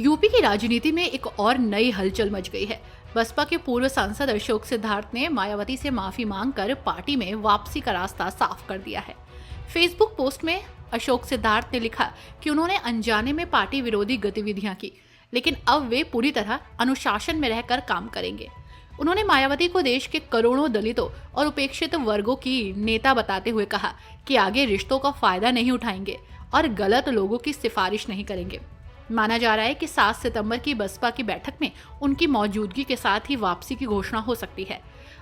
UP की राजनीति में एक और नई हलचल मच गई है। बसपा के पूर्व सांसद अशोक सिद्धार्थ ने मायावती से माफी मांगकर पार्टी में वापसी का रास्ता साफ कर दिया है। फेसबुक पोस्ट में अशोक सिद्धार्थ ने लिखा कि उन्होंने अनजाने में पार्टी विरोधी गतिविधियां की, लेकिन अब वे पूरी तरह अनुशासन में रहकर काम करेंगे। उन्होंने मायावती को देश के करोड़ों दलितों और उपेक्षित वर्गों की नेता बताते हुए कहा कि आगे रिश्तों का फायदा नहीं उठाएंगे और गलत लोगों की सिफारिश नहीं करेंगे। माना जा रहा है कि 7 सितंबर की बसपा की बैठक में उनकी मौजूदगी के साथ ही वापसी की घोषणा हो सकती है।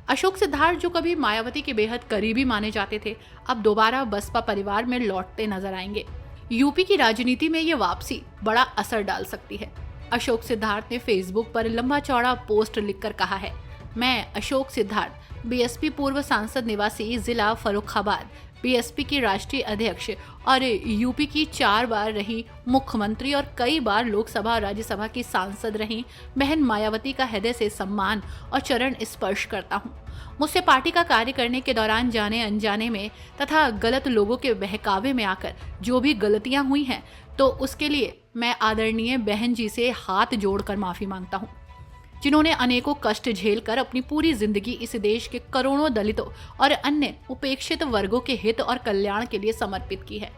अशोक सिद्धार्थ, जो कभी मायावती के बेहद करीबी माने जाते थे, अब दोबारा बसपा परिवार में लौटते नजर आएंगे। यूपी की राजनीति में ये वापसी बड़ा असर डाल सकती है। अशोक सिद्धार्थ ने फेसबुक पर लंबा चौड़ा पोस्ट लिखकर कहा है, मैं अशोक सिद्धार्थ, बीएसपी पूर्व सांसद निवासी जिला फर्रुखाबाद, बीएसपी की राष्ट्रीय अध्यक्ष और यूपी की 4 बार रही मुख्यमंत्री और कई बार लोकसभा और राज्यसभा की सांसद रही बहन मायावती का हृदय से सम्मान और चरण स्पर्श करता हूँ। मुझसे पार्टी का कार्य करने के दौरान जाने अनजाने में तथा गलत लोगों के बहकावे में आकर जो भी गलतियां हुई हैं, तो उसके लिए मैं आदरणीय बहन जी से हाथ जोड़कर माफी मांगता हूँ, जिन्होंने अनेकों कष्ट झेलकर अपनी पूरी जिंदगी इस देश के करोड़ों दलितों और अन्य उपेक्षित वर्गों के हित और कल्याण के लिए समर्पित की है।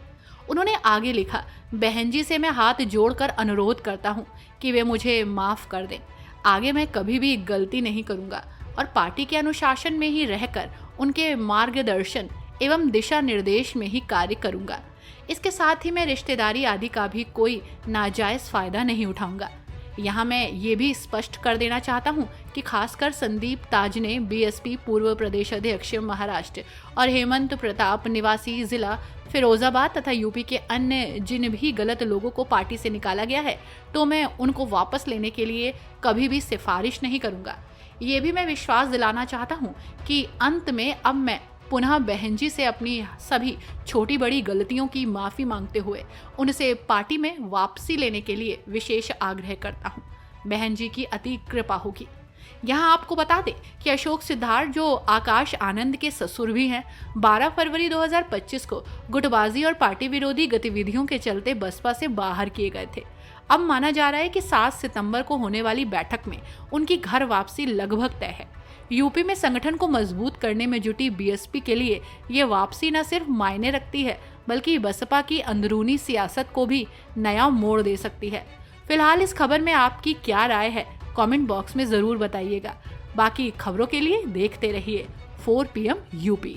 उन्होंने आगे लिखा, बहन जी से मैं हाथ जोड़कर अनुरोध करता हूं कि वे मुझे माफ कर दें। आगे मैं कभी भी गलती नहीं करूंगा और पार्टी के अनुशासन में ही रहकर उनके मार्गदर्शन एवं दिशा निर्देश में ही कार्य करूंगा। इसके साथ ही मैं रिश्तेदारी आदि का भी कोई नाजायज फायदा नहीं उठाऊंगा। यहाँ मैं ये भी स्पष्ट कर देना चाहता हूँ कि खासकर संदीप ताज ने बीएसपी पूर्व प्रदेश अध्यक्ष महाराष्ट्र और हेमंत प्रताप निवासी जिला फिरोजाबाद तथा यूपी के अन्य जिन भी गलत लोगों को पार्टी से निकाला गया है, तो मैं उनको वापस लेने के लिए कभी भी सिफारिश नहीं करूंगा। ये भी मैं विश्वास दिलाना चाहता हूँ कि अंत में अब मैं पुनः बहन जी से अपनी सभी छोटी बड़ी गलतियों की माफी मांगते हुए उनसे पार्टी में वापसी लेने के लिए विशेष आग्रह करता हूं। बहन जी की अति कृपा होगी। यहाँ आपको बता दें कि अशोक सिद्धार्थ, जो आकाश आनंद के ससुर भी हैं, 12 फरवरी 2025 को गुटबाजी और पार्टी विरोधी गतिविधियों के चलते बसपा से बाहर किए गए थे। अब माना जा रहा है कि 7 सितंबर को होने वाली बैठक में उनकी घर वापसी लगभग तय है। यूपी में संगठन को मजबूत करने में जुटी बीएसपी के लिए ये वापसी न सिर्फ मायने रखती है, बल्कि बसपा की अंदरूनी सियासत को भी नया मोड़ दे सकती है। फिलहाल इस खबर में आपकी क्या राय है, कमेंट बॉक्स में जरूर बताइएगा। बाकी खबरों के लिए देखते रहिए 4 PM यूपी।